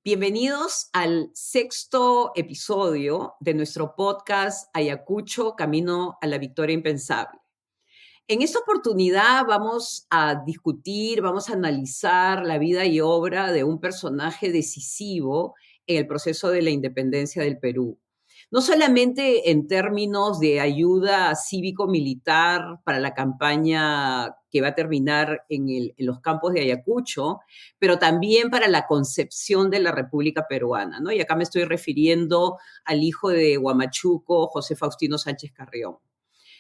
Bienvenidos al sexto episodio de nuestro podcast Ayacucho, Camino a la Victoria Impensable. En esta oportunidad vamos a discutir, vamos a analizar la vida y obra de un personaje decisivo en el proceso de la independencia del Perú. No solamente en términos de ayuda cívico-militar para la campaña que va a terminar en los campos de Ayacucho, pero también para la concepción de la República Peruana, ¿no? Y acá me estoy refiriendo al hijo de Huamachuco, José Faustino Sánchez Carrión.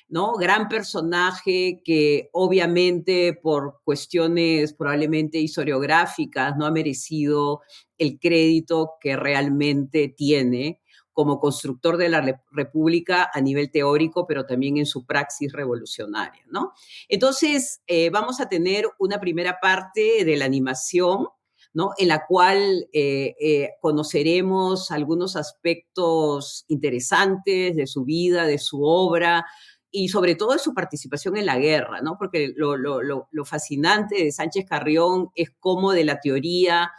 ¿No? Gran personaje que obviamente por cuestiones probablemente historiográficas no ha merecido el crédito que realmente tiene como constructor de la República a nivel teórico, pero también en su praxis revolucionaria, ¿no? Entonces, vamos a tener una primera parte de la animación, ¿no? En la cual conoceremos algunos aspectos interesantes de su vida, de su obra, y sobre todo de su participación en la guerra, ¿no? Porque lo fascinante de Sánchez Carrión es cómo de la teoría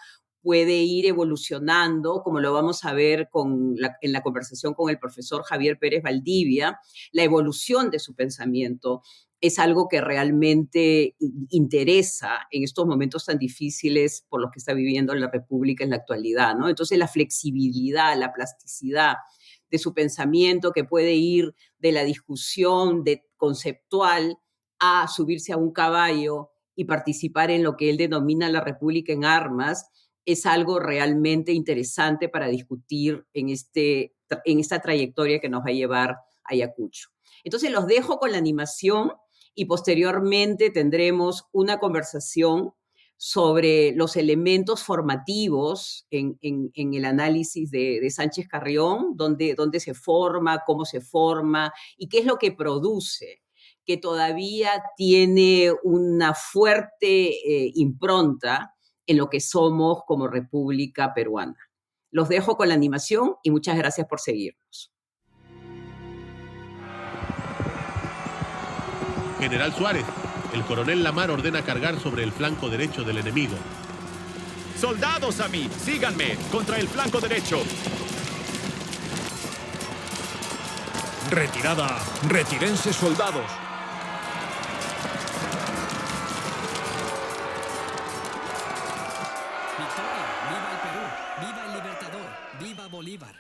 puede ir evolucionando, como lo vamos a ver en la conversación con el profesor Javier Pérez Valdivia, la evolución de su pensamiento es algo que realmente interesa en estos momentos tan difíciles por los que está viviendo la República en la actualidad, ¿no? Entonces la flexibilidad, la plasticidad de su pensamiento que puede ir de la discusión conceptual a subirse a un caballo y participar en lo que él denomina la República en armas, es algo realmente interesante para discutir en esta trayectoria que nos va a llevar a Ayacucho. Entonces los dejo con la animación y posteriormente tendremos una conversación sobre los elementos formativos en el análisis de Sánchez Carrión, dónde se forma, cómo se forma y qué es lo que produce, que todavía tiene una fuerte impronta en lo que somos como República Peruana. Los dejo con la animación y muchas gracias por seguirnos. General Suárez, el coronel Lamar ordena cargar sobre el flanco derecho del enemigo. ¡Soldados a mí! ¡Síganme! ¡Contra el flanco derecho! ¡Retirada! ¡Retírense, soldados! ¡Victoria! ¡Viva el Perú! ¡Viva el Libertador! ¡Viva Bolívar!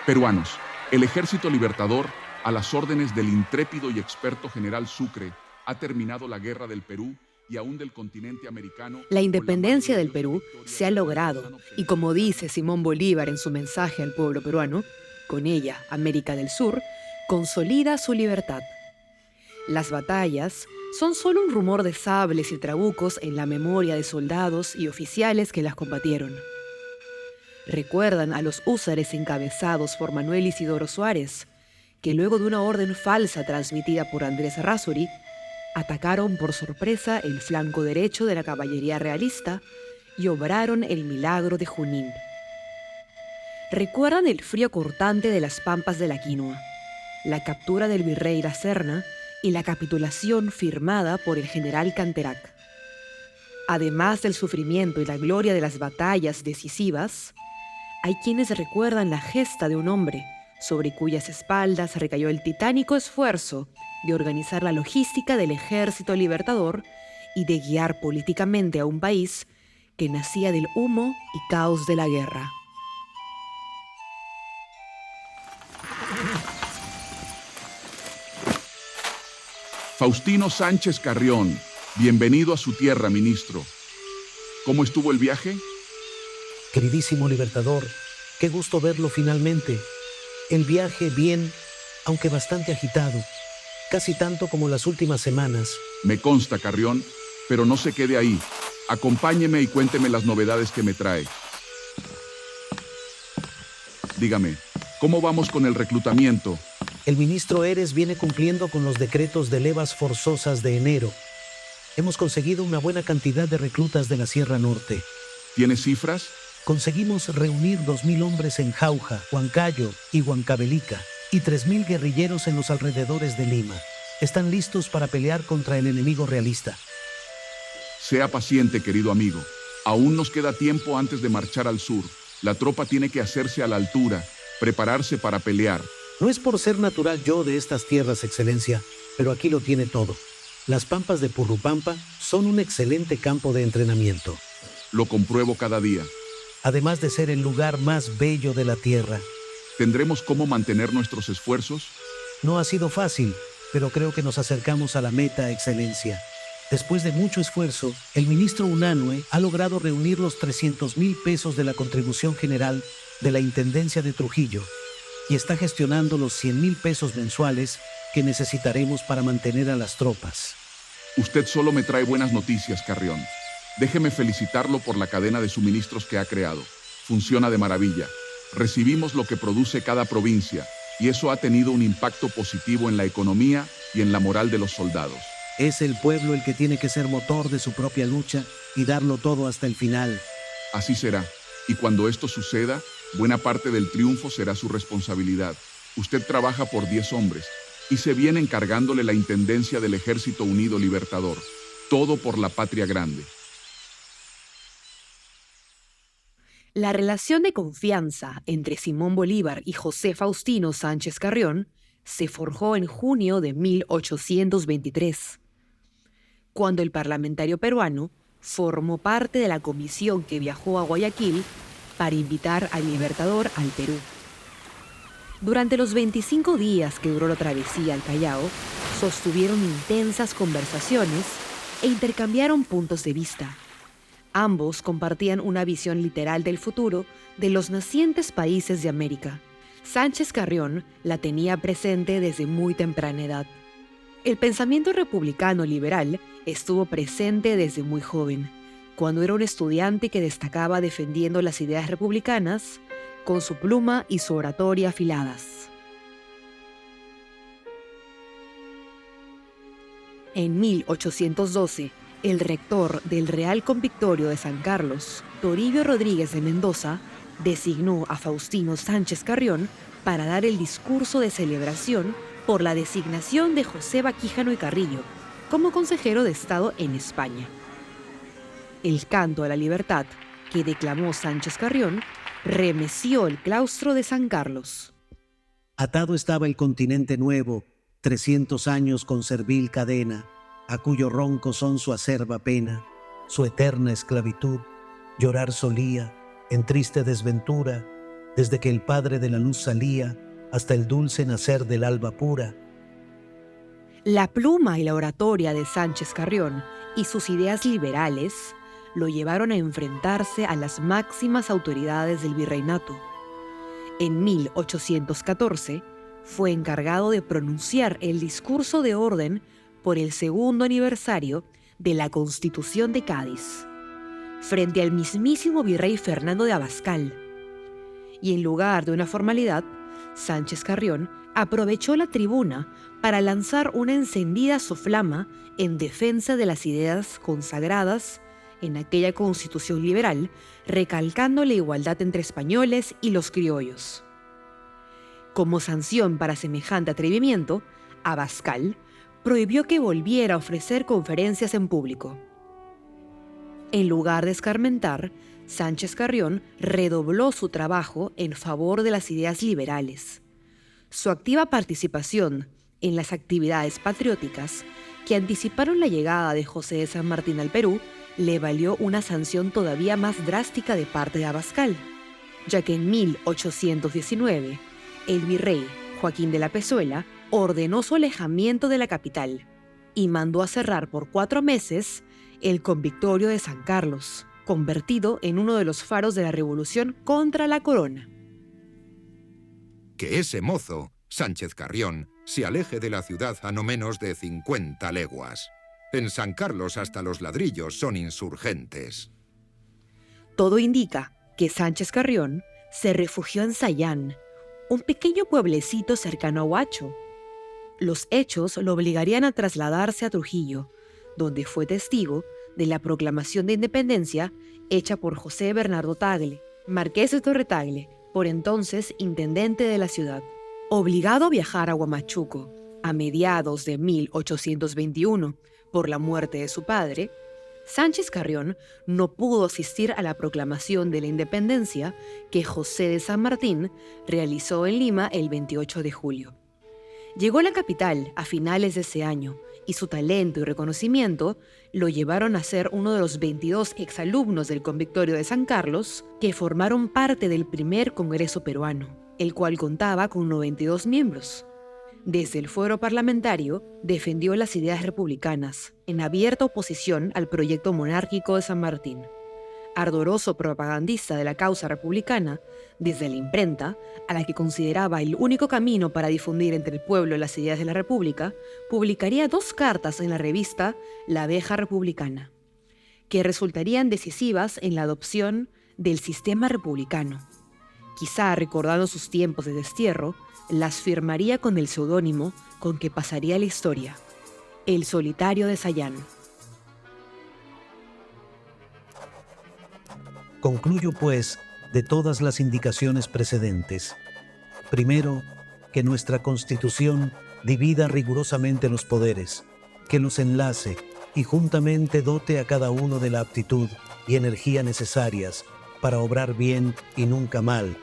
Peruanos, el Ejército Libertador, a las órdenes del intrépido y experto general Sucre, ha terminado la guerra del Perú y aún del continente americano. La independencia del Perú se ha logrado, y como dice Simón Bolívar en su mensaje al pueblo peruano, con ella, América del Sur, consolida su libertad. Las batallas son solo un rumor de sables y trabucos en la memoria de soldados y oficiales que las combatieron. Recuerdan a los húsares encabezados por Manuel Isidoro Suárez, que luego de una orden falsa transmitida por Andrés Errázuriz, atacaron por sorpresa el flanco derecho de la caballería realista y obraron el milagro de Junín. Recuerdan el frío cortante de las pampas de la Quinua, la captura del virrey La Serna y la capitulación firmada por el general Canterac. Además del sufrimiento y la gloria de las batallas decisivas, hay quienes recuerdan la gesta de un hombre sobre cuyas espaldas recayó el titánico esfuerzo de organizar la logística del Ejército Libertador y de guiar políticamente a un país que nacía del humo y caos de la guerra. Faustino Sánchez Carrión, bienvenido a su tierra, ministro. ¿Cómo estuvo el viaje? Queridísimo Libertador, qué gusto verlo finalmente. El viaje bien, aunque bastante agitado, casi tanto como las últimas semanas. Me consta, Carrión, pero no se quede ahí. Acompáñeme y cuénteme las novedades que me trae. Dígame, ¿cómo vamos con el reclutamiento? El ministro Eres viene cumpliendo con los decretos de levas forzosas de enero. Hemos conseguido una buena cantidad de reclutas de la Sierra Norte. ¿Tienes cifras? Conseguimos reunir 2.000 hombres en Jauja, Huancayo y Huancavelica y 3.000 guerrilleros en los alrededores de Lima. Están listos para pelear contra el enemigo realista. Sea paciente, querido amigo. Aún nos queda tiempo antes de marchar al sur. La tropa tiene que hacerse a la altura, prepararse para pelear. No es por ser natural yo de estas tierras, Excelencia, pero aquí lo tiene todo. Las pampas de Purrupampa son un excelente campo de entrenamiento. Lo compruebo cada día. Además de ser el lugar más bello de la tierra. ¿Tendremos cómo mantener nuestros esfuerzos? No ha sido fácil, pero creo que nos acercamos a la meta, Excelencia. Después de mucho esfuerzo, el ministro Unanue ha logrado reunir los 300,000 pesos de la contribución general de la Intendencia de Trujillo y está gestionando los 100,000 pesos mensuales que necesitaremos para mantener a las tropas. Usted solo me trae buenas noticias, Carrión. Déjeme felicitarlo por la cadena de suministros que ha creado. Funciona de maravilla. Recibimos lo que produce cada provincia y eso ha tenido un impacto positivo en la economía y en la moral de los soldados. Es el pueblo el que tiene que ser motor de su propia lucha y darlo todo hasta el final. Así será. Y cuando esto suceda, buena parte del triunfo será su responsabilidad. Usted trabaja por 10 hombres y se viene encargándole la intendencia del Ejército Unido Libertador. Todo por la patria grande. La relación de confianza entre Simón Bolívar y José Faustino Sánchez Carrión se forjó en junio de 1823, cuando el parlamentario peruano formó parte de la comisión que viajó a Guayaquil para invitar al Libertador al Perú. Durante los 25 días que duró la travesía al Callao, sostuvieron intensas conversaciones e intercambiaron puntos de vista. Ambos compartían una visión literal del futuro de los nacientes países de América. Sánchez Carrión la tenía presente desde muy temprana edad. El pensamiento republicano liberal estuvo presente desde muy joven, cuando era un estudiante que destacaba defendiendo las ideas republicanas con su pluma y su oratoria afiladas. En 1812, el rector del Real Convictorio de San Carlos, Toribio Rodríguez de Mendoza, designó a Faustino Sánchez Carrión para dar el discurso de celebración por la designación de José Baquíjano y Carrillo como consejero de Estado en España. El canto a la libertad que declamó Sánchez Carrión remeció el claustro de San Carlos. Atado estaba el continente nuevo, 300 años con servil cadena, a cuyo ronco son su acerba pena, su eterna esclavitud, llorar solía, en triste desventura, desde que el Padre de la Luz salía, hasta el dulce nacer del alba pura. La pluma y la oratoria de Sánchez Carrión y sus ideas liberales lo llevaron a enfrentarse a las máximas autoridades del virreinato. En 1814 fue encargado de pronunciar el discurso de orden por el 2º aniversario de la Constitución de Cádiz, frente al mismísimo virrey Fernando de Abascal. Y en lugar de una formalidad, Sánchez Carrión aprovechó la tribuna para lanzar una encendida soflama en defensa de las ideas consagradas en aquella Constitución liberal, recalcando la igualdad entre españoles y los criollos. Como sanción para semejante atrevimiento, Abascal prohibió que volviera a ofrecer conferencias en público. En lugar de escarmentar, Sánchez Carrión redobló su trabajo en favor de las ideas liberales. Su activa participación en las actividades patrióticas que anticiparon la llegada de José de San Martín al Perú le valió una sanción todavía más drástica de parte de Abascal, ya que en 1819 el virrey Joaquín de la Pezuela ordenó su alejamiento de la capital y mandó a cerrar por 4 meses el convictorio de San Carlos, convertido en uno de los faros de la revolución contra la corona. Que ese mozo, Sánchez Carrión, se aleje de la ciudad a no menos de 50 leguas. En San Carlos hasta los ladrillos son insurgentes. Todo indica que Sánchez Carrión se refugió en Sayán, un pequeño pueblecito cercano a Huacho. Los hechos lo obligarían a trasladarse a Trujillo, donde fue testigo de la proclamación de independencia hecha por José Bernardo Tagle, marqués de Torre Tagle, por entonces intendente de la ciudad. Obligado a viajar a Huamachuco a mediados de 1821 por la muerte de su padre, Sánchez Carrión no pudo asistir a la proclamación de la independencia que José de San Martín realizó en Lima el 28 de julio. Llegó a la capital a finales de ese año y su talento y reconocimiento lo llevaron a ser uno de los 22 exalumnos del Convictorio de San Carlos que formaron parte del primer Congreso peruano, el cual contaba con 92 miembros. Desde el fuero parlamentario, defendió las ideas republicanas, en abierta oposición al proyecto monárquico de San Martín. Ardoroso propagandista de la causa republicana, desde la imprenta, a la que consideraba el único camino para difundir entre el pueblo las ideas de la República, publicaría 2 cartas en la revista La Abeja Republicana, que resultarían decisivas en la adopción del sistema republicano. Quizá recordando sus tiempos de destierro, las firmaría con el seudónimo con que pasaría a la historia, El Solitario de Sayán. Concluyo, pues, de todas las indicaciones precedentes. Primero, que nuestra Constitución divida rigurosamente los poderes, que los enlace y juntamente dote a cada uno de la aptitud y energía necesarias para obrar bien y nunca mal,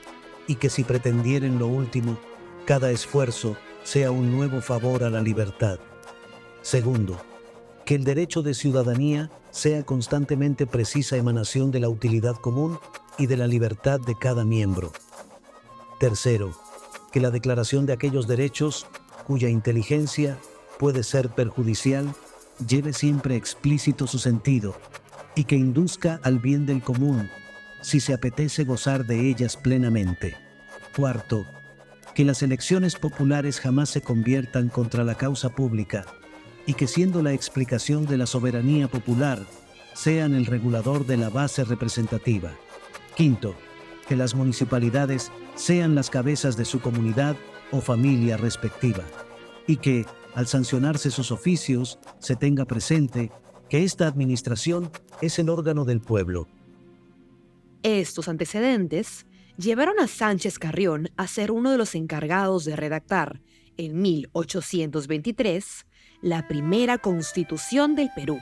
y que si pretendieren lo último, cada esfuerzo sea un nuevo favor a la libertad. Segundo, que el derecho de ciudadanía sea constantemente precisa emanación de la utilidad común y de la libertad de cada miembro. Tercero, que la declaración de aquellos derechos cuya inteligencia puede ser perjudicial lleve siempre explícito su sentido y que induzca al bien del común si se apetece gozar de ellas plenamente. Cuarto, que las elecciones populares jamás se conviertan contra la causa pública y que siendo la explicación de la soberanía popular sean el regulador de la base representativa. Quinto, que las municipalidades sean las cabezas de su comunidad o familia respectiva y que, al sancionarse sus oficios, se tenga presente que esta administración es el órgano del pueblo. Estos antecedentes llevaron a Sánchez Carrión a ser uno de los encargados de redactar, en 1823, la primera Constitución del Perú.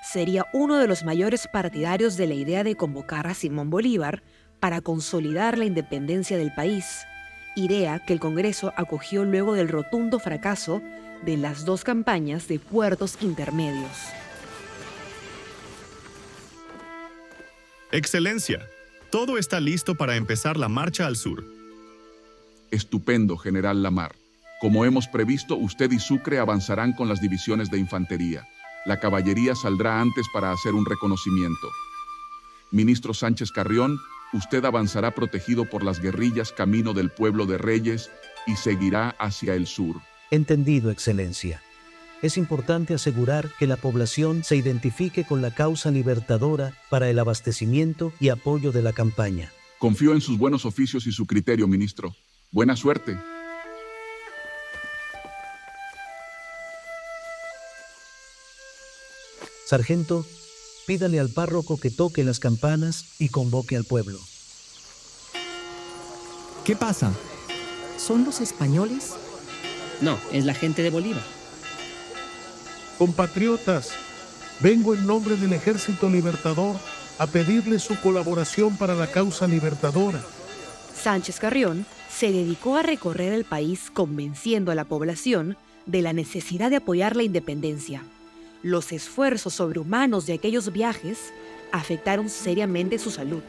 Sería uno de los mayores partidarios de la idea de convocar a Simón Bolívar para consolidar la independencia del país, idea que el Congreso acogió luego del rotundo fracaso de las 2 campañas de puertos intermedios. Excelencia, todo está listo para empezar la marcha al sur. Estupendo, General Lamar. Como hemos previsto, usted y Sucre avanzarán con las divisiones de infantería. La caballería saldrá antes para hacer un reconocimiento. Ministro Sánchez Carrión, usted avanzará protegido por las guerrillas camino del pueblo de Reyes y seguirá hacia el sur. Entendido, Excelencia. Es importante asegurar que la población se identifique con la causa libertadora para el abastecimiento y apoyo de la campaña. Confío en sus buenos oficios y su criterio, ministro. Buena suerte. Sargento, pídale al párroco que toque las campanas y convoque al pueblo. ¿Qué pasa? ¿Son los españoles? No, es la gente de Bolívar. Compatriotas, vengo en nombre del Ejército Libertador a pedirle su colaboración para la causa libertadora. Sánchez Carrión se dedicó a recorrer el país convenciendo a la población de la necesidad de apoyar la independencia. Los esfuerzos sobrehumanos de aquellos viajes afectaron seriamente su salud.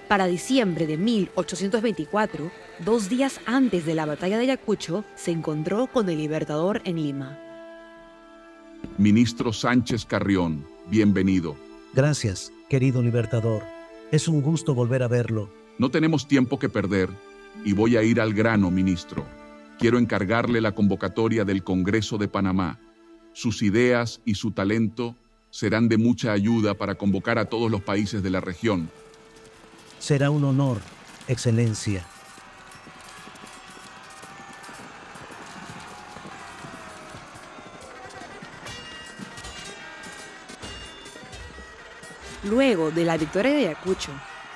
Para diciembre de 1824, 2 días antes de la batalla de Ayacucho, se encontró con el Libertador en Lima. Ministro Sánchez Carrión, bienvenido. Gracias, querido Libertador. Es un gusto volver a verlo. No tenemos tiempo que perder y voy a ir al grano, ministro. Quiero encargarle la convocatoria del Congreso de Panamá. Sus ideas y su talento serán de mucha ayuda para convocar a todos los países de la región. Será un honor, Excelencia. Luego de la victoria de Ayacucho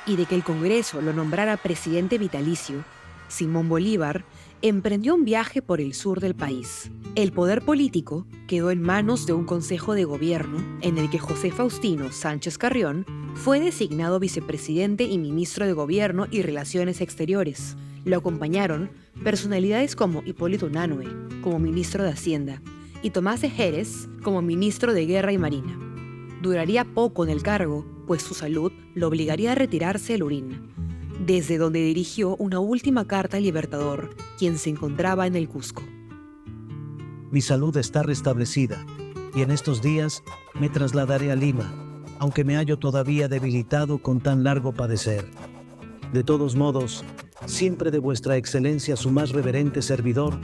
y de que el Congreso lo nombrara presidente vitalicio, Simón Bolívar emprendió un viaje por el sur del país. El poder político quedó en manos de un consejo de gobierno en el que José Faustino Sánchez Carrión fue designado vicepresidente y ministro de Gobierno y Relaciones Exteriores. Lo acompañaron personalidades como Hipólito Unanue, como ministro de Hacienda, y Tomás de Jerez, como ministro de Guerra y Marina. Duraría poco en el cargo, pues su salud lo obligaría a retirarse del Lurín, desde donde dirigió una última carta al Libertador, quien se encontraba en el Cusco. Mi salud está restablecida, y en estos días me trasladaré a Lima, aunque me hallo todavía debilitado con tan largo padecer. De todos modos, siempre de vuestra excelencia su más reverente servidor,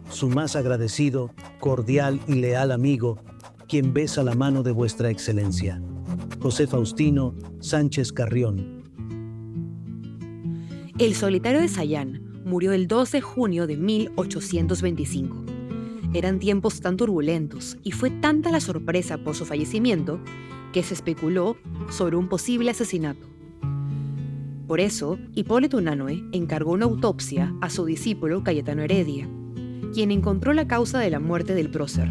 su más agradecido, cordial y leal amigo, quien besa la mano de vuestra excelencia. José Faustino Sánchez Carrión. El solitario de Sayán murió el 2 de junio de 1825. Eran tiempos tan turbulentos y fue tanta la sorpresa por su fallecimiento que se especuló sobre un posible asesinato. Por eso, Hipólito Unanue encargó una autopsia a su discípulo Cayetano Heredia, quien encontró la causa de la muerte del prócer,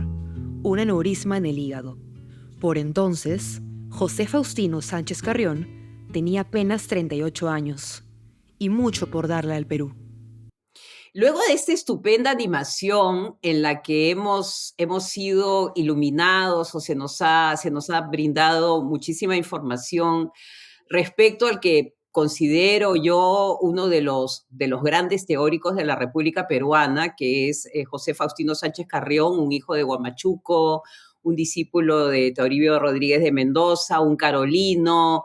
un aneurisma en el hígado. Por entonces, José Faustino Sánchez Carrión tenía apenas 38 años y mucho por darle al Perú. Luego de esta estupenda animación en la que hemos sido iluminados o se nos ha brindado muchísima información respecto al que considero yo uno de los grandes teóricos de la República Peruana, que es José Faustino Sánchez Carrión, un hijo de Huamachuco, un discípulo de Toribio Rodríguez de Mendoza, un carolino.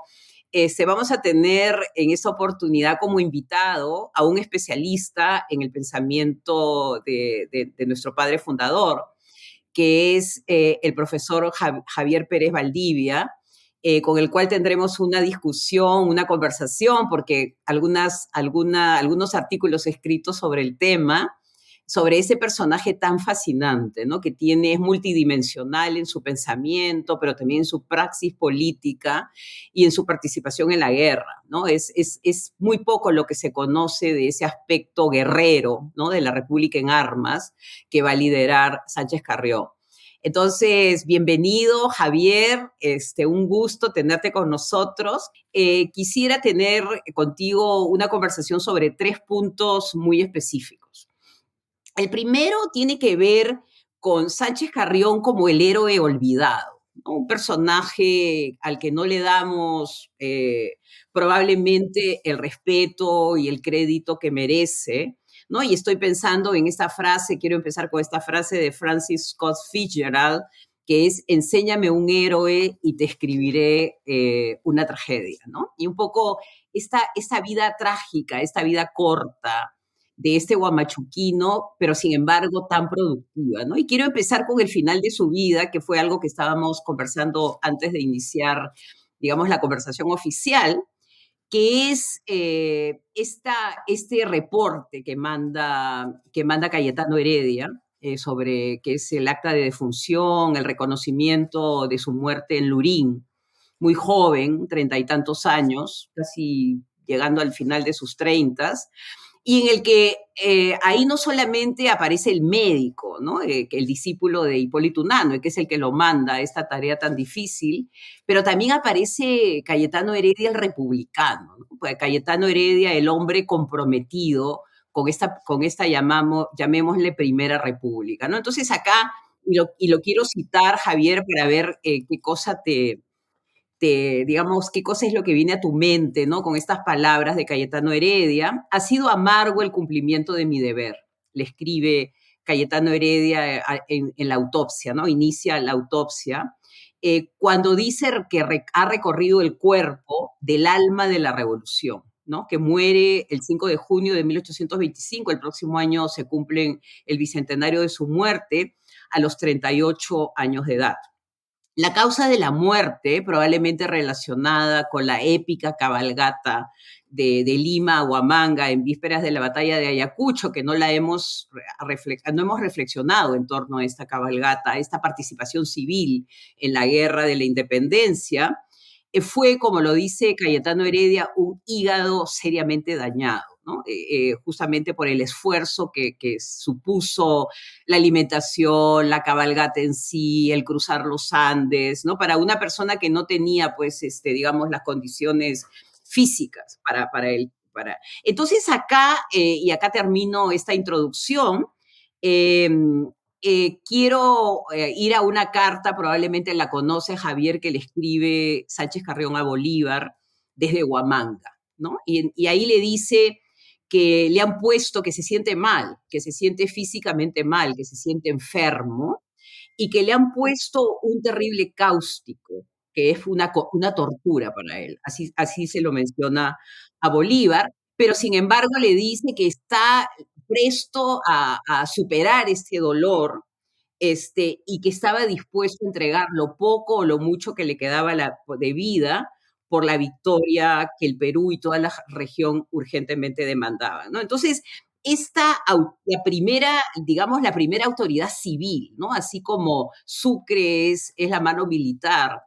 Vamos a tener en esta oportunidad como invitado a un especialista en el pensamiento de nuestro padre fundador, que es el profesor Javier Pérez Valdivia, con el cual tendremos una discusión, una conversación, porque algunos artículos escritos sobre el tema, sobre ese personaje tan fascinante, ¿no? Que es multidimensional en su pensamiento, pero también en su praxis política y en su participación en la guerra, ¿no? Es muy poco lo que se conoce de ese aspecto guerrero, ¿no? De la República en armas que va a liderar Sánchez Carrión. Entonces, bienvenido, Javier. Un gusto tenerte con nosotros. Quisiera tener contigo una conversación sobre 3 puntos muy específicos. El primero tiene que ver con Sánchez Carrión como el héroe olvidado, ¿no? Un personaje al que no le damos probablemente el respeto y el crédito que merece, ¿no? Y estoy pensando en esta frase, quiero empezar con esta frase de Francis Scott Fitzgerald, que es: enséñame un héroe y te escribiré una tragedia, ¿no? Y un poco esta vida trágica, esta vida corta de este guamachuquino, pero sin embargo tan productiva, ¿no? Y quiero empezar con el final de su vida, que fue algo que estábamos conversando antes de iniciar, digamos, la conversación oficial, que es este reporte que manda Cayetano Heredia, sobre que es el acta de defunción, el reconocimiento de su muerte en Lurín, muy joven, 30 y tantos años, casi llegando al final de sus 30s, y en el que ahí no solamente aparece el médico, ¿no? El discípulo de Hipólito Unanue, que es el que lo manda a esta tarea tan difícil, pero también aparece Cayetano Heredia, el republicano, ¿no? Pues Cayetano Heredia, el hombre comprometido con esta llamémosle Primera República, ¿no? Entonces acá, y lo quiero citar, Javier, para ver qué cosa digamos, qué cosa es lo que viene a tu mente, ¿no? Con estas palabras de Cayetano Heredia. Ha sido amargo el cumplimiento de mi deber, le escribe Cayetano Heredia en la autopsia, ¿no? Inicia la autopsia, cuando dice que ha recorrido el cuerpo del alma de la revolución, ¿no? Que muere el 5 de junio de 1825, el próximo año se cumplen el bicentenario de su muerte, a los 38 años de edad. La causa de la muerte, probablemente relacionada con la épica cabalgata de Lima a Huamanga en vísperas de la batalla de Ayacucho, que no hemos reflexionado en torno a esta cabalgata, a esta participación civil en la guerra de la independencia, fue, como lo dice Cayetano Heredia, un hígado seriamente dañado, ¿no? Justamente por el esfuerzo que supuso la alimentación, la cabalgata en sí, el cruzar los Andes, ¿no? Para una persona que no tenía, pues, digamos, las condiciones físicas para él. Entonces acá, y acá termino esta introducción, eh, quiero ir a una carta, probablemente la conoce Javier, que le escribe Sánchez Carrión a Bolívar desde Huamanga, ¿no? Y ahí le dice que le han puesto que se siente mal, que se siente físicamente mal, que se siente enfermo, y que le han puesto un terrible cáustico, que es una tortura para él. Así se lo menciona a Bolívar, pero sin embargo le dice que está presto a superar este dolor, y que estaba dispuesto a entregar lo poco o lo mucho que le quedaba de vida por la victoria que el Perú y toda la región urgentemente demandaban, ¿no? Entonces, digamos, la primera autoridad civil, ¿no? Así como Sucre es la mano militar,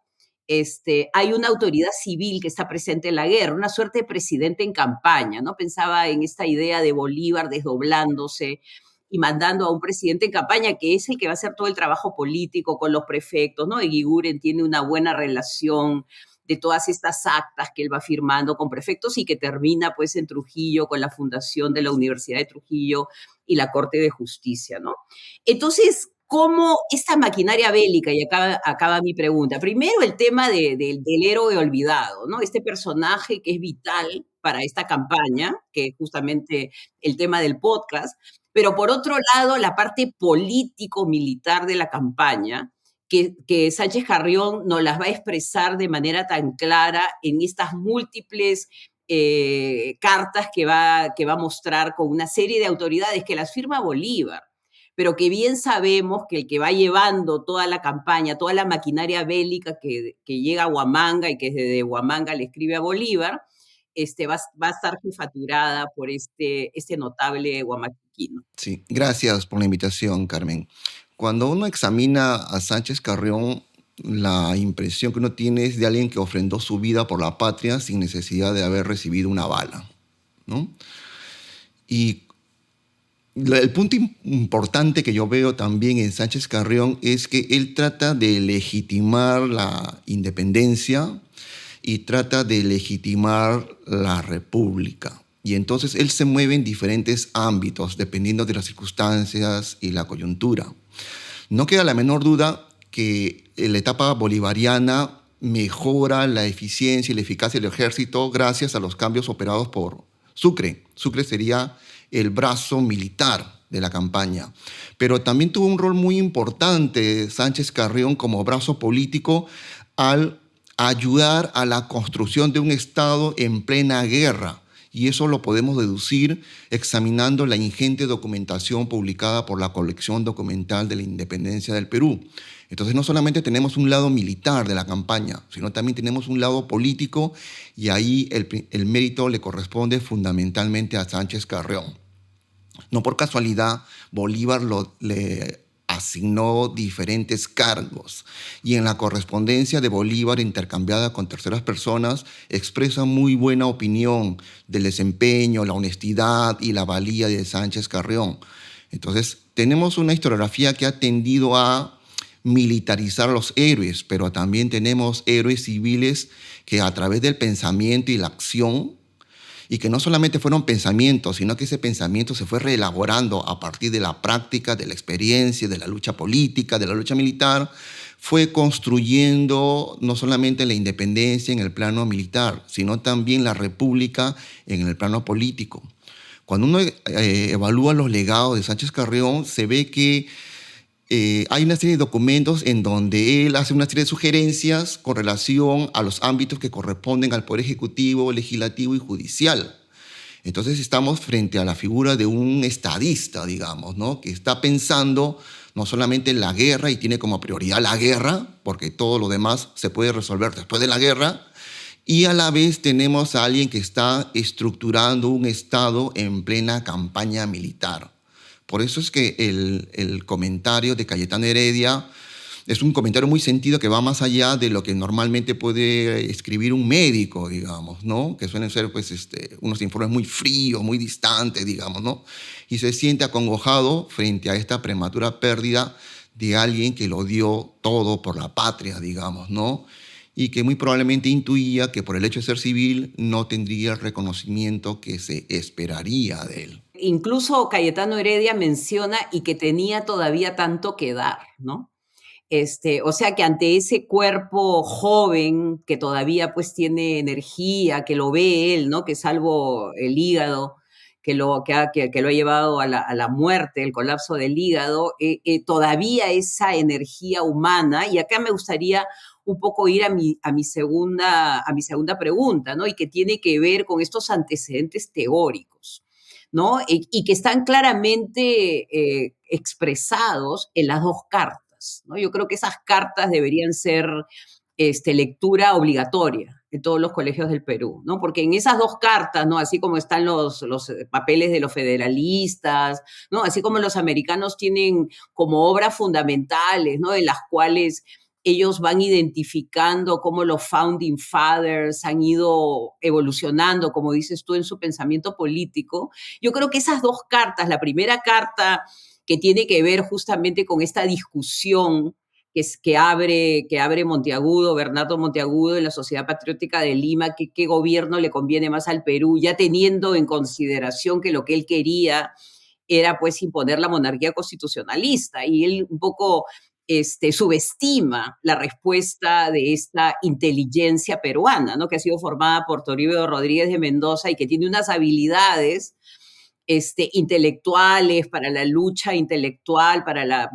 hay una autoridad civil que está presente en la guerra, una suerte de presidente en campaña, ¿no? Pensaba en esta idea de Bolívar desdoblándose y mandando a un presidente en campaña que es el que va a hacer todo el trabajo político con los prefectos, ¿no? Eguiguren tiene una buena relación de todas estas actas que él va firmando con prefectos y que termina pues en Trujillo con la fundación de la Universidad de Trujillo y la Corte de Justicia, ¿no? Entonces, ¿cómo esta maquinaria bélica, y acaba mi pregunta, primero el tema del héroe olvidado, ¿no? Este personaje que es vital para esta campaña, que es justamente el tema del podcast, pero por otro lado, la parte político-militar de la campaña, que Sánchez Carrión nos las va a expresar de manera tan clara en estas múltiples cartas que va a mostrar con una serie de autoridades que las firma Bolívar, pero que bien sabemos que el que va llevando toda la campaña, toda la maquinaria bélica que llega a Huamanga y que desde Huamanga le escribe a Bolívar, va a estar jefaturada por este notable huamachuquino. Sí, gracias por la invitación, Carmen. Cuando uno examina a Sánchez Carrión, la impresión que uno tiene es de alguien que ofrendó su vida por la patria sin necesidad de haber recibido una bala, ¿no? Y el punto importante que yo veo también en Sánchez Carrión es que él trata de legitimar la independencia y trata de legitimar la república. Y entonces él se mueve en diferentes ámbitos, dependiendo de las circunstancias y la coyuntura. No queda la menor duda que la etapa bolivariana mejora la eficiencia y la eficacia del ejército gracias a los cambios operados por Sucre. Sucre sería el brazo militar de la campaña. Pero también tuvo un rol muy importante Sánchez Carrión como brazo político al ayudar a la construcción de un Estado en plena guerra. Y eso lo podemos deducir examinando la ingente documentación publicada por la Colección Documental de la Independencia del Perú. Entonces no solamente tenemos un lado militar de la campaña, sino también tenemos un lado político y ahí el mérito le corresponde fundamentalmente a Sánchez Carrión. No por casualidad, Bolívar le asignó diferentes cargos y en la correspondencia de Bolívar intercambiada con terceras personas expresa muy buena opinión del desempeño, la honestidad y la valía de Sánchez Carrión. Entonces tenemos una historiografía que ha tendido a militarizar a los héroes, pero también tenemos héroes civiles que a través del pensamiento y la acción, y que no solamente fueron pensamientos, sino que ese pensamiento se fue reelaborando a partir de la práctica, de la experiencia, de la lucha política, de la lucha militar, fue construyendo no solamente la independencia en el plano militar, sino también la república en el plano político. Cuando uno evalúa los legados de Sánchez Carrión, se ve que hay una serie de documentos en donde él hace una serie de sugerencias con relación a los ámbitos que corresponden al Poder Ejecutivo, Legislativo y Judicial. Entonces estamos frente a la figura de un estadista, digamos, ¿no? Que está pensando no solamente en la guerra y tiene como prioridad la guerra, porque todo lo demás se puede resolver después de la guerra, y a la vez tenemos a alguien que está estructurando un Estado en plena campaña militar. Por eso es que el comentario de Cayetano Heredia es un comentario muy sentido que va más allá de lo que normalmente puede escribir un médico, digamos, ¿no? Que suelen ser pues, unos informes muy fríos, muy distantes, digamos, ¿no? Y se siente acongojado frente a esta prematura pérdida de alguien que lo dio todo por la patria, digamos, ¿no? Y que muy probablemente intuía que por el hecho de ser civil no tendría el reconocimiento que se esperaría de él. Incluso Cayetano Heredia menciona y que tenía todavía tanto que dar, ¿no? O sea que ante ese cuerpo joven que todavía pues tiene energía, que lo ve él, ¿no? Que salvo el hígado, que lo ha llevado a la muerte, el colapso del hígado, todavía esa energía humana, y acá me gustaría un poco ir a mi segunda pregunta, ¿no? Y que tiene que ver con estos antecedentes teóricos, ¿no? Y que están claramente expresados en las dos cartas, ¿no? Yo creo que esas cartas deberían ser lectura obligatoria en todos los colegios del Perú, ¿no? Porque en esas dos cartas, ¿no? Así como están los papeles de los federalistas, ¿no? Así como los americanos tienen como obras fundamentales, ¿no? De las cuales ellos van identificando cómo los founding fathers han ido evolucionando, como dices tú, en su pensamiento político. Yo creo que esas dos cartas, la primera carta que tiene que ver justamente con esta discusión que abre Monteagudo, Bernardo Monteagudo, en la Sociedad Patriótica de Lima, qué gobierno le conviene más al Perú, ya teniendo en consideración que lo que él quería era pues imponer la monarquía constitucionalista, y él un poco subestima la respuesta de esta inteligencia peruana, ¿no? Que ha sido formada por Toribio Rodríguez de Mendoza y que tiene unas habilidades intelectuales, para la lucha intelectual, para la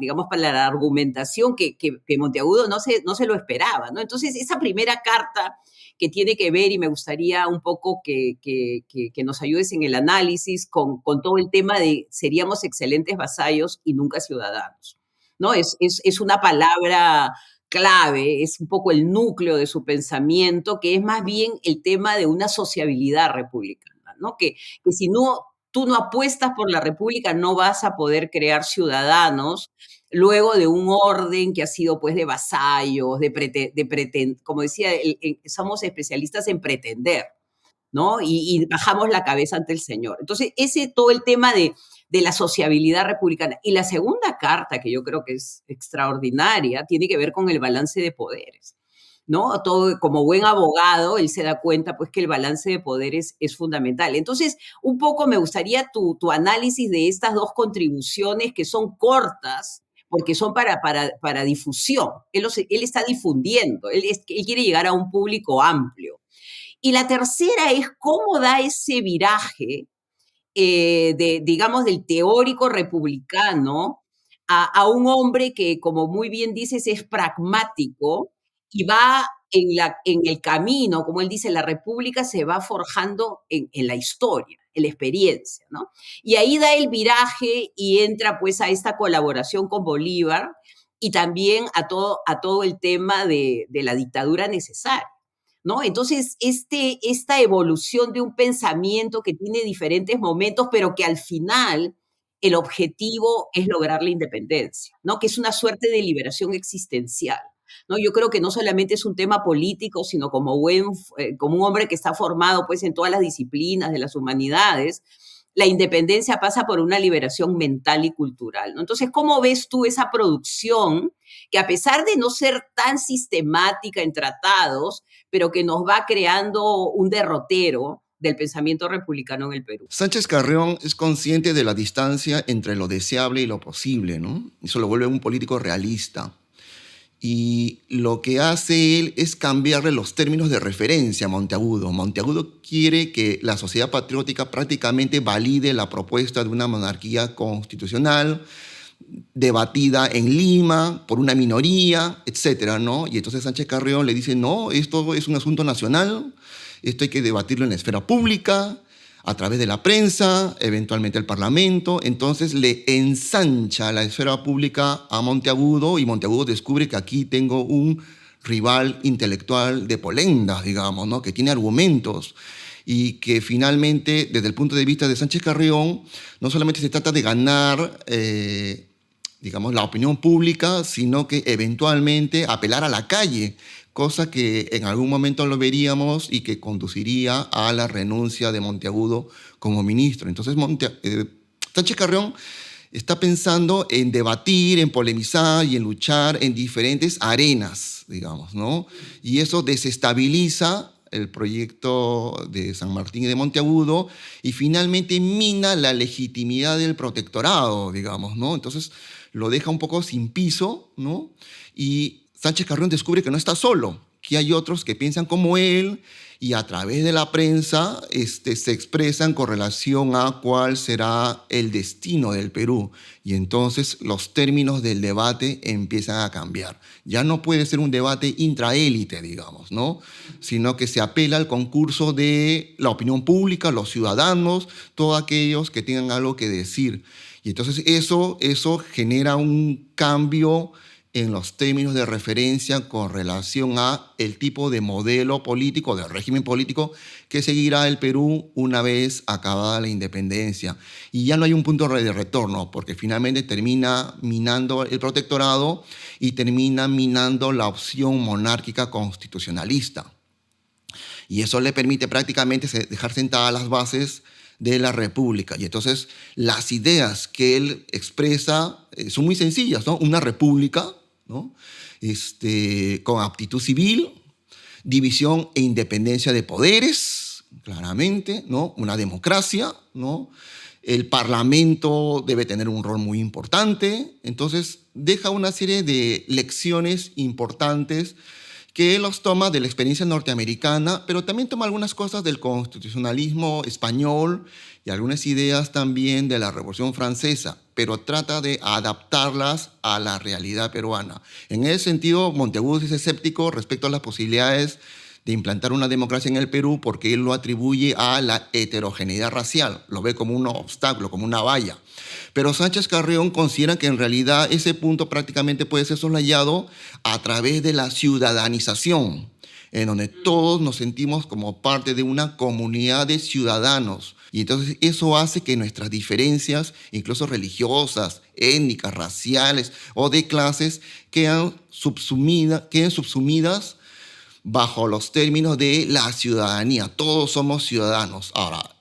argumentación que Monteagudo no se lo esperaba, ¿no? Entonces, esa primera carta que tiene que ver, y me gustaría un poco que nos ayudes en el análisis con todo el tema de seríamos excelentes vasallos y nunca ciudadanos, ¿no? Es una palabra clave, es un poco el núcleo de su pensamiento, que es más bien el tema de una sociabilidad republicana, ¿no? Que si no tú no apuestas por la república, no vas a poder crear ciudadanos luego de un orden que ha sido pues de vasallos, como decía, somos especialistas en pretender, ¿no? Y bajamos la cabeza ante el Señor. Entonces, todo el tema de la sociabilidad republicana. Y la segunda carta, que yo creo que es extraordinaria, tiene que ver con el balance de poderes, ¿no? Todo, como buen abogado, él se da cuenta pues que el balance de poderes es fundamental. Entonces, un poco me gustaría tu análisis de estas dos contribuciones que son cortas, porque son para difusión. Él está difundiendo, él quiere llegar a un público amplio. Y la tercera es cómo da ese viraje digamos, del teórico republicano a un hombre que, como muy bien dices, es pragmático y va en el camino, como él dice, la república se va forjando en la historia, en la experiencia, ¿no? Y ahí da el viraje y entra pues a esta colaboración con Bolívar y también a todo el tema de la dictadura necesaria, ¿no? Entonces, esta evolución de un pensamiento que tiene diferentes momentos, pero que al final el objetivo es lograr la independencia, ¿no? Que es una suerte de liberación existencial, ¿no? Yo creo que no solamente es un tema político, sino como un hombre que está formado pues en todas las disciplinas de las humanidades, la independencia pasa por una liberación mental y cultural, ¿no? Entonces, ¿cómo ves tú esa producción que, a pesar de no ser tan sistemática en tratados, pero que nos va creando un derrotero del pensamiento republicano en el Perú? Sánchez Carrión es consciente de la distancia entre lo deseable y lo posible, ¿no? Eso lo vuelve un político realista. Y lo que hace él es cambiarle los términos de referencia a Monteagudo. Monteagudo quiere que la sociedad patriótica prácticamente valide la propuesta de una monarquía constitucional debatida en Lima por una minoría, etcétera, ¿no? Y entonces Sánchez Carrión le dice, no, esto es un asunto nacional, esto hay que debatirlo en la esfera pública, a través de la prensa, eventualmente el Parlamento. Entonces le ensancha la esfera pública a Monteagudo y Monteagudo descubre que aquí tengo un rival intelectual de polendas, digamos, ¿no? Que tiene argumentos y que finalmente, desde el punto de vista de Sánchez Carrión, no solamente se trata de ganar digamos, la opinión pública, sino que eventualmente apelar a la calle, cosa que en algún momento lo veríamos y que conduciría a la renuncia de Monteagudo como ministro. Entonces, Sánchez Carrión está pensando en debatir, en polemizar y en luchar en diferentes arenas, digamos, ¿no? Y eso desestabiliza el proyecto de San Martín y de Monteagudo y finalmente mina la legitimidad del protectorado, digamos, ¿no? Entonces lo deja un poco sin piso, ¿no? Y Sánchez Carrión descubre que no está solo, que hay otros que piensan como él y a través de la prensa se expresan con relación a cuál será el destino del Perú. Y entonces los términos del debate empiezan a cambiar. Ya no puede ser un debate intraélite, digamos, ¿no? Sino que se apela al concurso de la opinión pública, los ciudadanos, todos aquellos que tengan algo que decir. Y entonces eso genera un cambio en los términos de referencia con relación a el tipo de modelo político, de régimen político que seguirá el Perú una vez acabada la independencia. Y ya no hay un punto de retorno, porque finalmente termina minando el protectorado y termina minando la opción monárquica constitucionalista. Y eso le permite prácticamente dejar sentadas las bases de la República. Y entonces las ideas que él expresa son muy sencillas, ¿no? Una república, ¿no? Con aptitud civil, división e independencia de poderes, claramente, ¿no? Una democracia, ¿no? El Parlamento debe tener un rol muy importante. Entonces deja una serie de lecciones importantes que él los toma de la experiencia norteamericana, pero también toma algunas cosas del constitucionalismo español y algunas ideas también de la Revolución Francesa, pero trata de adaptarlas a la realidad peruana. En ese sentido, Monteagudo es escéptico respecto a las posibilidades de implantar una democracia en el Perú porque él lo atribuye a la heterogeneidad racial, lo ve como un obstáculo, como una valla. Pero Sánchez Carrión considera que en realidad ese punto prácticamente puede ser soslayado a través de la ciudadanización, en donde todos nos sentimos como parte de una comunidad de ciudadanos. Y entonces eso hace que nuestras diferencias, incluso religiosas, étnicas, raciales o de clases, queden subsumidas bajo los términos de la ciudadanía. Todos somos ciudadanos. Ahora,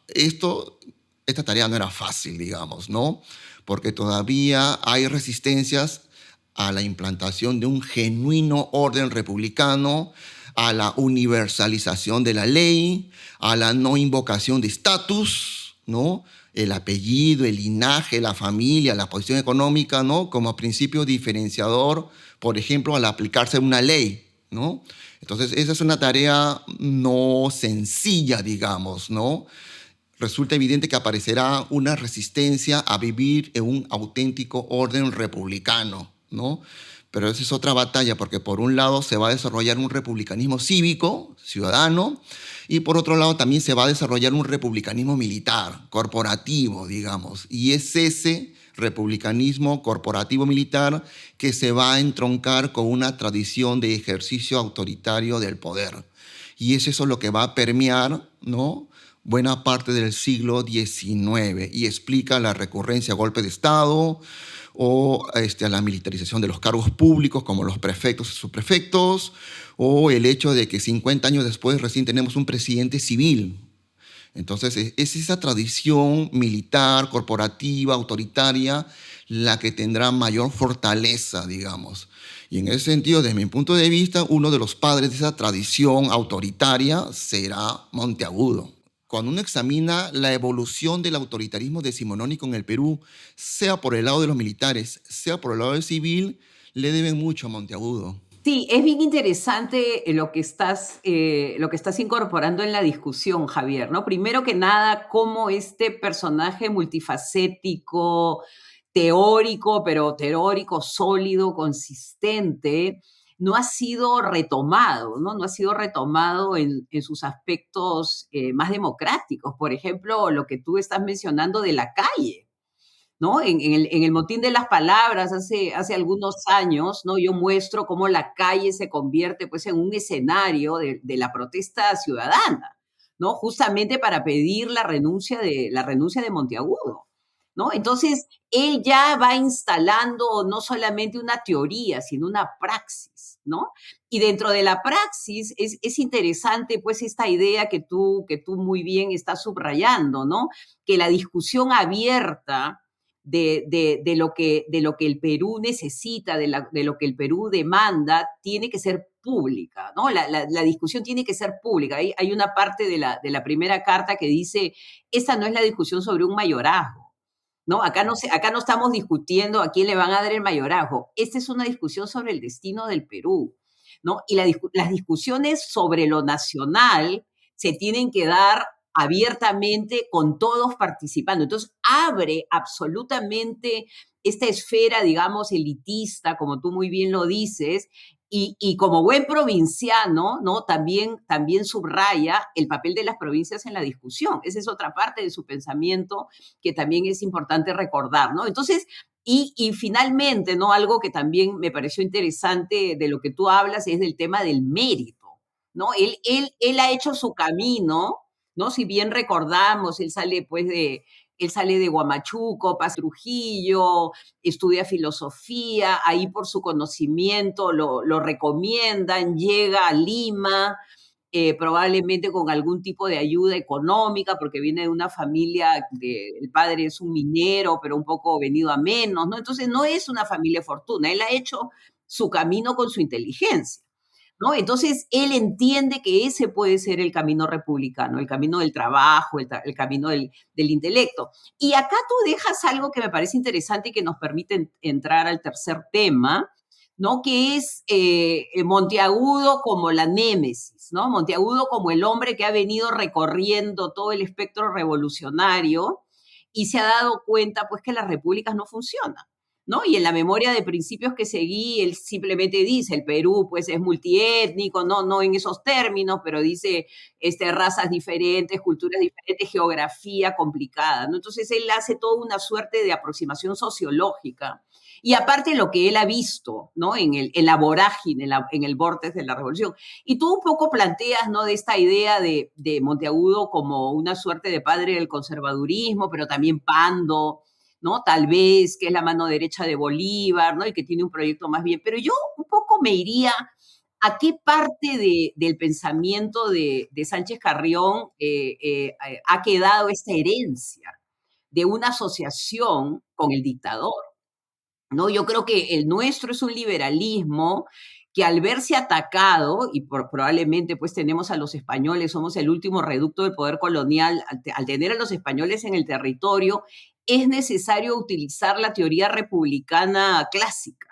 esta tarea no era fácil, digamos, ¿no? Porque todavía hay resistencias a la implantación de un genuino orden republicano, a la universalización de la ley, a la no invocación de estatus, ¿no? El apellido, el linaje, la familia, la posición económica, ¿no? Como principio diferenciador, por ejemplo, al aplicarse una ley, ¿no? Entonces, esa es una tarea no sencilla, digamos, ¿no? Resulta evidente que aparecerá una resistencia a vivir en un auténtico orden republicano, ¿no? Pero esa es otra batalla, porque por un lado se va a desarrollar un republicanismo cívico, ciudadano, y por otro lado también se va a desarrollar un republicanismo militar, corporativo, digamos. Y es ese republicanismo corporativo militar que se va a entroncar con una tradición de ejercicio autoritario del poder. Y es eso lo que va a permear, ¿no?, buena parte del siglo XIX y explica la recurrencia a golpes de Estado o a la militarización de los cargos públicos como los prefectos y subprefectos, o el hecho de que 50 años después recién tenemos un presidente civil. Entonces es esa tradición militar, corporativa, autoritaria, la que tendrá mayor fortaleza, digamos. Y en ese sentido, desde mi punto de vista, uno de los padres de esa tradición autoritaria será Monteagudo. Cuando uno examina la evolución del autoritarismo decimonónico en el Perú, sea por el lado de los militares, sea por el lado del civil, le deben mucho a Monteagudo. Sí, es bien interesante lo que estás incorporando en la discusión, Javier, ¿no? Primero que nada, cómo este personaje multifacético, teórico sólido, consistente, no ha sido retomado, ¿no? No ha sido retomado en sus aspectos más democráticos. Por ejemplo, lo que tú estás mencionando de la calle, ¿no? En el Motín de las Palabras, hace algunos años, ¿no? Yo muestro cómo la calle se convierte, pues, en un escenario de la protesta ciudadana, ¿no? Justamente para pedir la renuncia de Monteagudo. ¿no? Entonces, él ya va instalando no solamente una teoría, sino una praxis, ¿no? Y dentro de la praxis es interesante, pues, esta idea que tú muy bien estás subrayando, ¿no? Que la discusión abierta de lo que el Perú necesita, de lo que el Perú demanda, tiene que ser pública, ¿no? La discusión tiene que ser pública. Hay una parte de la primera carta que dice, esta no es la discusión sobre un mayorazgo, ¿no? Acá no estamos discutiendo a quién le van a dar el mayorazgo. Esta es una discusión sobre el destino del Perú, ¿no? Y las discusiones sobre lo nacional se tienen que dar abiertamente con todos participando. Entonces, abre absolutamente esta esfera, digamos, elitista, como tú muy bien lo dices, y como buen provinciano, ¿no? También subraya el papel de las provincias en la discusión. Esa es otra parte de su pensamiento que también es importante recordar, ¿no? Entonces, y finalmente, ¿no? Algo que también me pareció interesante de lo que tú hablas es del tema del mérito, ¿no? Él ha hecho su camino, ¿no? Si bien recordamos, él sale de Huamachuco, pasa a Trujillo, estudia filosofía, ahí por su conocimiento lo recomiendan, llega a Lima, probablemente con algún tipo de ayuda económica, porque viene de una familia, el padre es un minero, pero un poco venido a menos, ¿no? Entonces no es una familia de fortuna, él ha hecho su camino con su inteligencia, ¿no? Entonces él entiende que ese puede ser el camino republicano, el camino del trabajo, el camino del intelecto. Y acá tú dejas algo que me parece interesante y que nos permite entrar al tercer tema, ¿no? Que es Monteagudo como la némesis, ¿no? Monteagudo como el hombre que ha venido recorriendo todo el espectro revolucionario y se ha dado cuenta, pues, que las repúblicas no funcionan, ¿no? Y en la memoria de principios que seguí, él simplemente dice, el Perú, pues, es multiétnico, no en esos términos, pero dice razas diferentes, culturas diferentes, geografía complicada, ¿no? Entonces, él hace toda una suerte de aproximación sociológica y aparte lo que él ha visto, ¿no? En la vorágine, en el vórtice de la revolución. Y tú un poco planteas, ¿no? De esta idea de Monteagudo como una suerte de padre del conservadurismo, pero también Pando, ¿no? Tal vez, que es la mano derecha de Bolívar, ¿no? Y que tiene un proyecto más bien. Pero yo un poco me iría a qué parte del pensamiento de Sánchez Carrión ha quedado esta herencia de una asociación con el dictador, ¿no? Yo creo que el nuestro es un liberalismo que al verse atacado, y probablemente pues tenemos a los españoles, somos el último reducto del poder colonial, al tener a los españoles en el territorio, es necesario utilizar la teoría republicana clásica.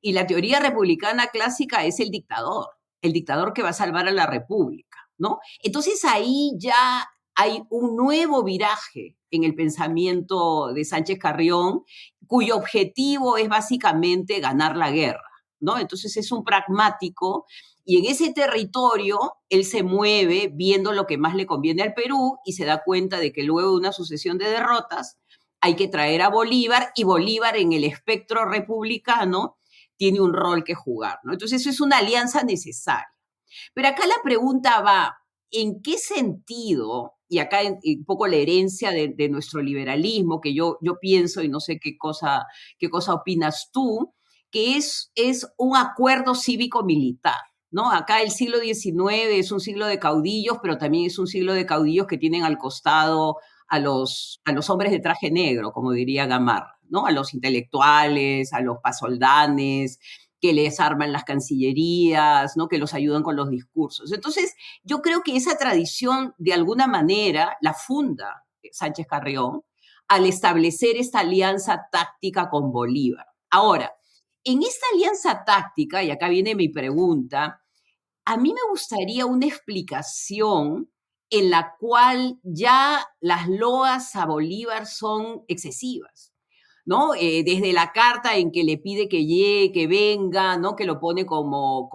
Y la teoría republicana clásica es el dictador que va a salvar a la república, ¿no? Entonces ahí ya hay un nuevo viraje en el pensamiento de Sánchez Carrión, cuyo objetivo es básicamente ganar la guerra, ¿no? Entonces es un pragmático y en ese territorio él se mueve viendo lo que más le conviene al Perú y se da cuenta de que luego de una sucesión de derrotas hay que traer a Bolívar y Bolívar en el espectro republicano tiene un rol que jugar, ¿no? Entonces eso es una alianza necesaria. Pero acá la pregunta va, ¿en qué sentido, y acá un poco la herencia de nuestro liberalismo, que yo pienso, y no sé qué cosa opinas tú, que es un acuerdo cívico-militar, ¿no? Acá el siglo XIX es un siglo de caudillos, pero también es un siglo de caudillos que tienen al costado a los hombres de traje negro, como diría Gamarra, ¿no? A los intelectuales, a los pasoldanes, que les arman las cancillerías, ¿no? Que los ayudan con los discursos. Entonces, yo creo que esa tradición, de alguna manera, la funda Sánchez Carrión al establecer esta alianza táctica con Bolívar. Ahora, en esta alianza táctica, y acá viene mi pregunta, a mí me gustaría una explicación en la cual ya las loas a Bolívar son excesivas, ¿no? Desde la carta en que le pide que llegue, que venga, ¿no? Que lo pone como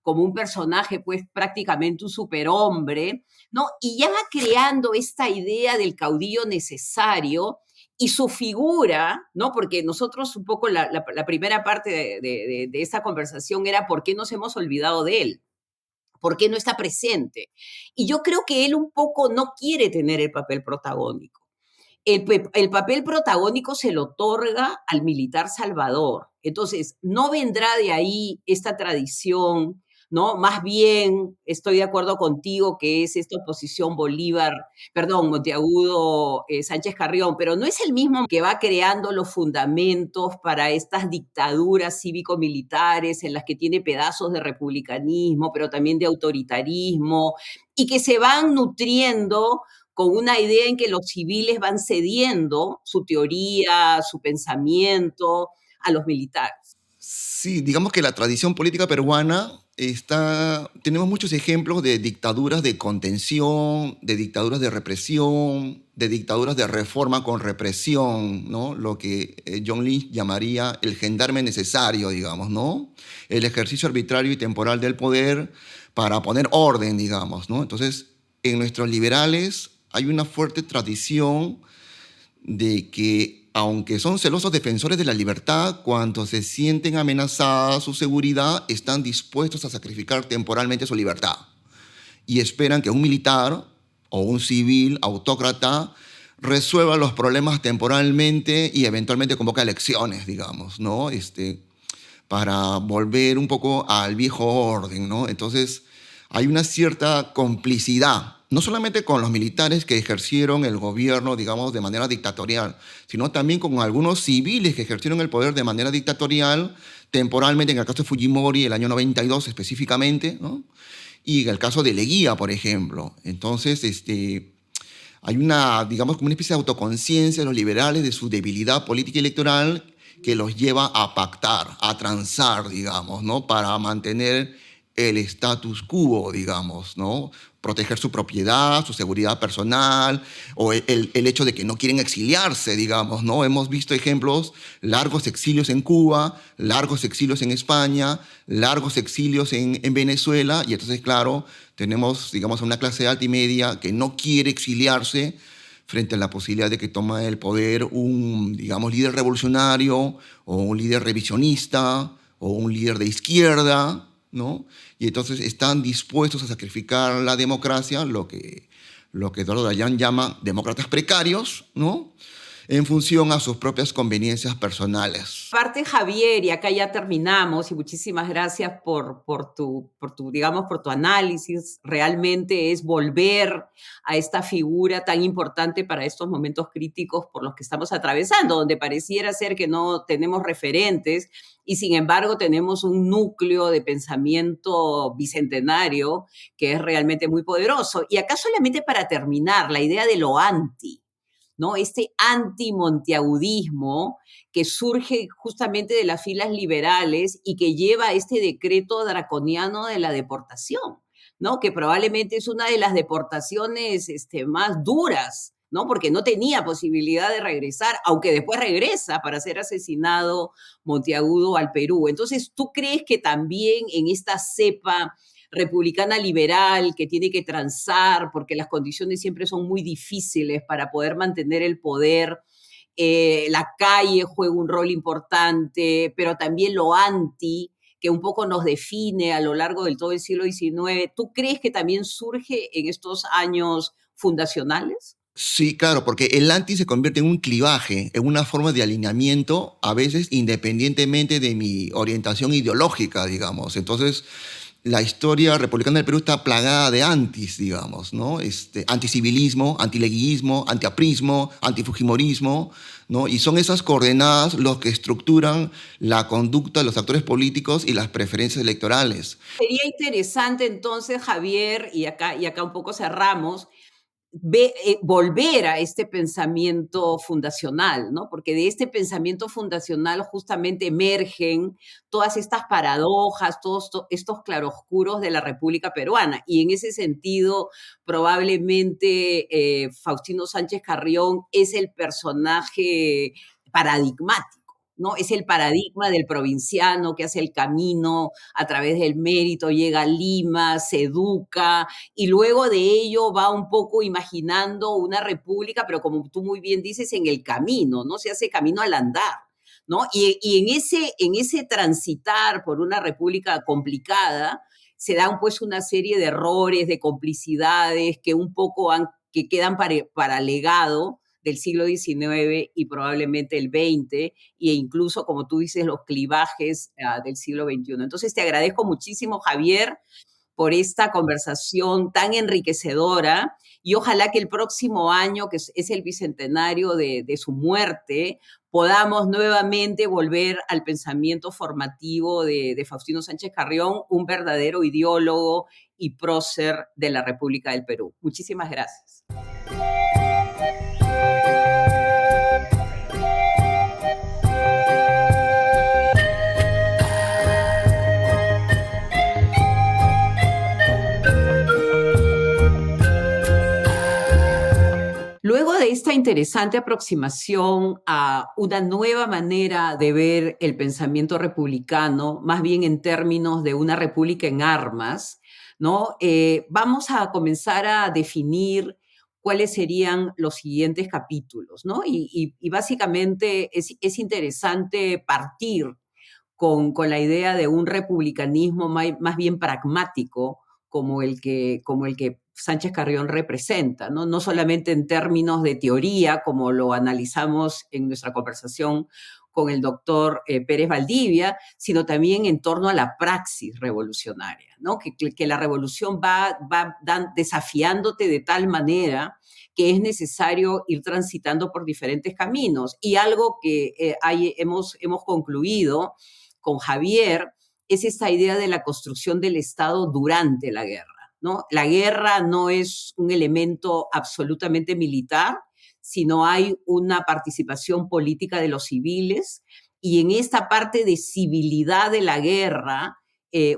un personaje, pues prácticamente un superhombre, ¿no? Y ya va creando esta idea del caudillo necesario y su figura, ¿no? Porque nosotros un poco la primera parte de esta conversación era ¿por qué nos hemos olvidado de él? ¿Por qué no está presente? Y yo creo que él un poco no quiere tener el papel protagónico. el papel protagónico se lo otorga al militar salvador. Entonces, no vendrá de ahí esta tradición, ¿no? Más bien, estoy de acuerdo contigo que es esta oposición Monteagudo, Sánchez Carrión, pero no es el mismo que va creando los fundamentos para estas dictaduras cívico-militares en las que tiene pedazos de republicanismo, pero también de autoritarismo, y que se van nutriendo con una idea en que los civiles van cediendo su teoría, su pensamiento a los militares. Sí, digamos que la tradición política peruana tenemos muchos ejemplos de dictaduras de contención, de dictaduras de represión, de dictaduras de reforma con represión, ¿no? Lo que John Lynch llamaría el gendarme necesario, digamos, ¿no? El ejercicio arbitrario y temporal del poder para poner orden, digamos, ¿no? Entonces, en nuestros liberales hay una fuerte tradición de que, aunque son celosos defensores de la libertad, cuando se sienten amenazada su seguridad, están dispuestos a sacrificar temporalmente su libertad y esperan que un militar o un civil autócrata resuelva los problemas temporalmente y eventualmente convoca elecciones, digamos, ¿no? Para volver un poco al viejo orden, ¿no? Entonces, hay una cierta complicidad, no solamente con los militares que ejercieron el gobierno, digamos, de manera dictatorial, sino también con algunos civiles que ejercieron el poder de manera dictatorial, temporalmente, en el caso de Fujimori, el año 92 específicamente, ¿no? Y en el caso de Leguía, por ejemplo. Entonces, hay una, digamos, como una especie de autoconciencia de los liberales de su debilidad política y electoral que los lleva a pactar, a transar, digamos, ¿no? Para mantener el status quo, digamos, ¿no? Proteger su propiedad, su seguridad personal, o el hecho de que no quieren exiliarse, digamos, ¿no? Hemos visto ejemplos, largos exilios en Cuba, largos exilios en España, largos exilios en Venezuela, y entonces, claro, tenemos, digamos, a una clase alta y media que no quiere exiliarse frente a la posibilidad de que tome el poder un, digamos, líder revolucionario, o un líder revisionista, o un líder de izquierda, ¿no? Y entonces están dispuestos a sacrificar la democracia, lo que Eduardo Dayan llama demócratas precarios, ¿no? En función a sus propias conveniencias personales. Parte, Javier, y acá ya terminamos, y muchísimas gracias por tu análisis. Realmente es volver a esta figura tan importante para estos momentos críticos por los que estamos atravesando, donde pareciera ser que no tenemos referentes y sin embargo tenemos un núcleo de pensamiento bicentenario que es realmente muy poderoso. Y acá solamente para terminar, la idea de lo anti, ¿no? Este antimonteagudismo que surge justamente de las filas liberales y que lleva a este decreto draconiano de la deportación, ¿no? Que probablemente es una de las deportaciones más duras, ¿no? Porque no tenía posibilidad de regresar, aunque después regresa para ser asesinado Monteagudo al Perú. Entonces, ¿tú crees que también en esta cepa republicana liberal que tiene que transar porque las condiciones siempre son muy difíciles para poder mantener el poder, la calle juega un rol importante, pero también lo anti, que un poco nos define a lo largo del todo el siglo XIX? ¿Tú crees que también surge en estos años fundacionales? Sí, claro, porque el anti se convierte en un clivaje, en una forma de alineamiento, a veces independientemente de mi orientación ideológica, digamos. Entonces, la historia republicana del Perú está plagada de antis, digamos, ¿no? Anticivilismo, antileguismo, antiaprismo, antifujimorismo, ¿no? Y son esas coordenadas los que estructuran la conducta de los actores políticos y las preferencias electorales. Sería interesante entonces, Javier, y acá un poco cerramos, volver a este pensamiento fundacional, ¿no? Porque de este pensamiento fundacional justamente emergen todas estas paradojas, todos estos claroscuros de la República Peruana. Y en ese sentido, probablemente Faustino Sánchez Carrión es el personaje paradigmático, ¿no? Es el paradigma del provinciano que hace el camino a través del mérito, llega a Lima, se educa y luego de ello va un poco imaginando una república, pero como tú muy bien dices, en el camino, ¿no? Se hace camino al andar, ¿no? Y en ese transitar por una república complicada se dan pues una serie de errores, de complicidades que un poco que quedan para legado del siglo XIX y probablemente el XX, e incluso, como tú dices, los clivajes del siglo XXI. Entonces, te agradezco muchísimo, Javier, por esta conversación tan enriquecedora y ojalá que el próximo año, que es el bicentenario de su muerte, podamos nuevamente volver al pensamiento formativo de Faustino Sánchez Carrión, un verdadero ideólogo y prócer de la República del Perú. Muchísimas gracias. Luego de esta interesante aproximación a una nueva manera de ver el pensamiento republicano, más bien en términos de una república en armas, ¿no? Vamos a comenzar a definir cuáles serían los siguientes capítulos, ¿no? Y básicamente es interesante partir con la idea de un republicanismo más bien pragmático, como el que Sánchez Carrión representa, ¿no? No solamente en términos de teoría, como lo analizamos en nuestra conversación con el doctor Pérez Valdivia, sino también en torno a la praxis revolucionaria, ¿no? Que la revolución va desafiándote de tal manera que es necesario ir transitando por diferentes caminos. Y algo que hemos concluido con Javier es esta idea de la construcción del Estado durante la guerra, ¿no? La guerra no es un elemento absolutamente militar, sino hay una participación política de los civiles, y en esta parte de civilidad de la guerra,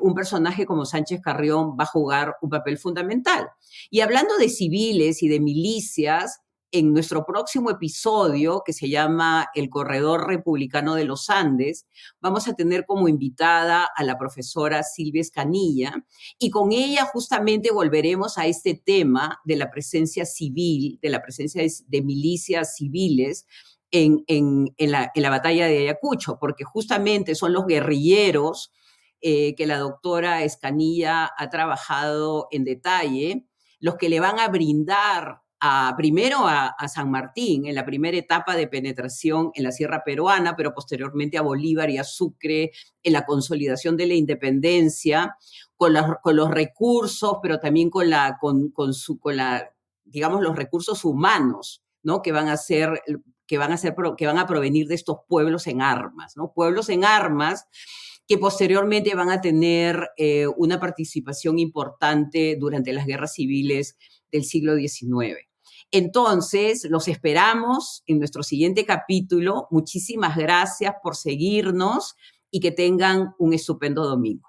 un personaje como Sánchez Carrión va a jugar un papel fundamental. Y hablando de civiles y de milicias, en nuestro próximo episodio, que se llama El Corredor Republicano de los Andes, vamos a tener como invitada a la profesora Silvia Escanilla, y con ella justamente volveremos a este tema de la presencia civil, de la presencia de milicias civiles en la batalla de Ayacucho, porque justamente son los guerrilleros que la doctora Escanilla ha trabajado en detalle, los que le van a brindar primero a San Martín en la primera etapa de penetración en la sierra peruana, pero posteriormente a Bolívar y a Sucre en la consolidación de la independencia, con los recursos, pero también con digamos, los recursos humanos, ¿no? que van a provenir de estos pueblos en armas, ¿no? Pueblos en armas que posteriormente van a tener una participación importante durante las guerras civiles del siglo XIX. Entonces, los esperamos en nuestro siguiente capítulo. Muchísimas gracias por seguirnos y que tengan un estupendo domingo.